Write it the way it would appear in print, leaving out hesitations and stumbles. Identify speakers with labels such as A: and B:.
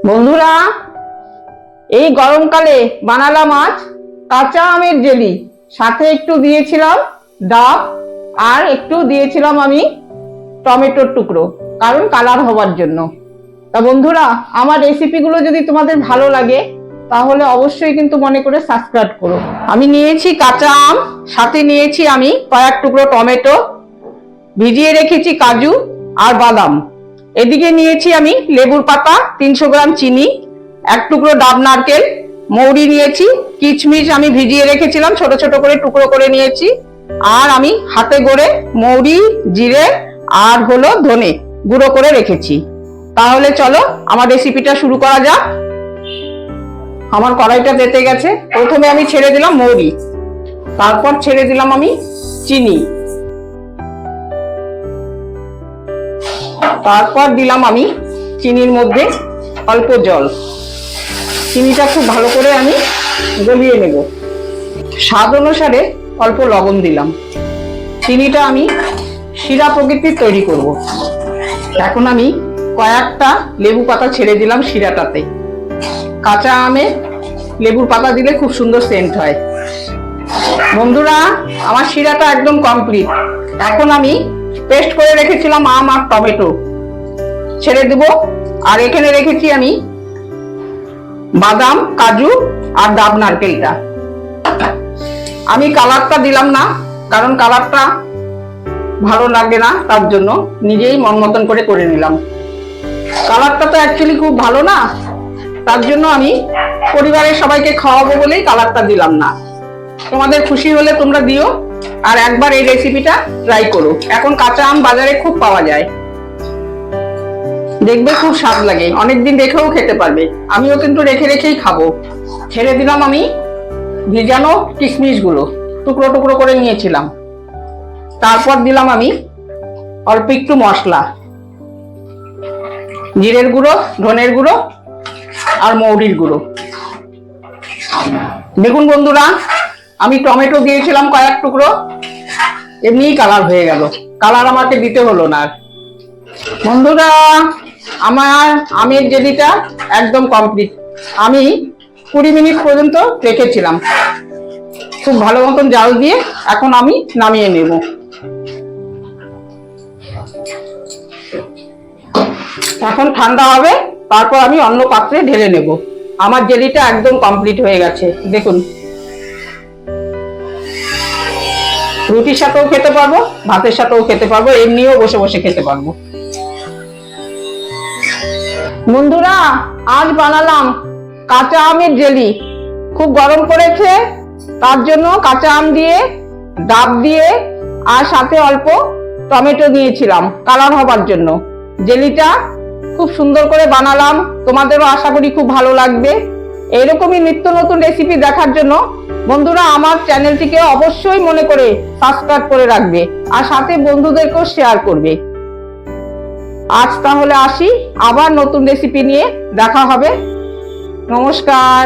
A: বন্ধুরা, এই গরমকালে বানালাম আজ কাঁচা আমের জেলি। সাথে একটু দিয়েছিলাম ডাব আর একটু দিয়েছিলাম আমি টমেটোর টুকরো, কারণ কালার হবার জন্য। তা বন্ধুরা, আমার রেসিপিগুলো যদি তোমাদের ভালো লাগে তাহলে অবশ্যই কিন্তু মনে করে সাবস্ক্রাইব করো। আমি নিয়েছি কাঁচা আম, সাথে নিয়েছি আমি কয়েক টুকরো টমেটো, ভিজিয়ে রেখেছি কাজু আর বাদাম। এদিকে নিয়েছি আমি লেবুর পাতা, 300 গ্রাম চিনি, এক টুকরো ডাব নারকেল, মৌরি নিয়েছি, কিশমিশ আমি ভিজিয়ে রেখেছিলাম, ছোট ছোট করে টুকরো করে নিয়েছি। আর আমি হাতে গড়ে মৌরি, জিরে আর হলো ধনে গুঁড়ো করে রেখেছি। তাহলে চলো আমার রেসিপিটা শুরু করা যাক। আমার কড়াইটা তেতে গেছে। প্রথমে আমি ছেড়ে দিলাম মৌরি, তারপর ছেড়ে দিলাম আমি চিনি, তারপর দিলাম আমি চিনির মধ্যে অল্প জল। চিনিটা খুব ভালো করে আমি গলিয়ে নেব। স্বাদ অনুসারে অল্প লবণ দিলাম। চিনিটা আমি শিরা প্রকৃতির তৈরি করব। এখন আমি কয়েকটা লেবু পাতা ছেড়ে দিলাম শিরাটাতে। কাঁচা আমে লেবুর পাতা দিলে খুব সুন্দর সেন্ট হয়। বন্ধুরা, আমার শিরাটা একদম কমপ্লিট। এখন আমি পেস্ট করে রেখেছিলাম আম আর টমেটো ছেড়ে দেব। আর এখানে রেখেছি আমি বাদাম, কাজু আর ডাব নারকেলটা। আমি কালারটা দিলাম না, কারণ কালারটা ভালো লাগে না, তার জন্য নিজেই মন মতন করে নিলাম। কালারটা তো অ্যাকচুয়ালি খুব ভালো না, তার জন্য আমি পরিবারের সবাইকে খাওয়াবো বলেই কালারটা দিলাম না। তোমাদের খুশি হলে তোমরা দিও, আর একবার এই রেসিপিটা ট্রাই করো। এখন কাঁচা আম বাজারে খুব পাওয়া যায়, দেখবে খুব স্বাদ লাগে, অনেকদিন রেখেও খেতে পারবে। আমিও কিন্তু রেখে রেখেই খাবো। ছেড়ে দিলাম আমি ভিজানো কিশমিশ গুলো, টুকরো টুকরো করে নিয়েছিলাম। তারপর দিলাম আমি অল্প একটু মশলা, জিরের গুঁড়ো, ধনের গুঁড়ো আর মৌরির গুঁড়ো। দেখুন বন্ধুরা, আমি টমেটো দিয়েছিলাম কয়েক টুকরো, এমনিই কালার হয়ে গেল। কালার আমাকে দিতে হলো না। বন্ধুরা, আমার আমের জেলিটা একদম কমপ্লিট। আমি 20 মিনিট পর্যন্ত রেখেছিলাম খুব ভালো মতন জাল দিয়ে। এখন আমি নামিয়ে নেব। এখন ঠান্ডা হবে, তারপর আমি অন্য পাত্রে ঢেলে নেব। আমার জেলিটা একদম কমপ্লিট হয়ে গেছে। দেখুন, রুটির সাথেও খেতে পারবো, ভাতের সাথেও খেতে পারবো, এমনিও বসে বসে খেতে পারবো। বন্ধুরা, আজ বানালাম কাঁচা আমের জেলি। খুব গরম পড়েছে, তার জন্য কাঁচা আম দিয়ে, ডাব দিয়ে আর সাথে অল্প টমেটো দিয়েছিলাম কালার হবার জন্য। জেলিটা খুব সুন্দর করে বানালাম। তোমাদেরও আশা করি খুব ভালো লাগবে। এরকমই নিত্য নতুন রেসিপি দেখার জন্য বন্ধুরা আমার চ্যানেলটিকে অবশ্যই মনে করে সাবস্ক্রাইব করে রাখবে, আর সাথে বন্ধুদেরকেও শেয়ার করবে। আজ তাহলে আসি, আবার নতুন রেসিপি নিয়ে দেখা হবে। নমস্কার।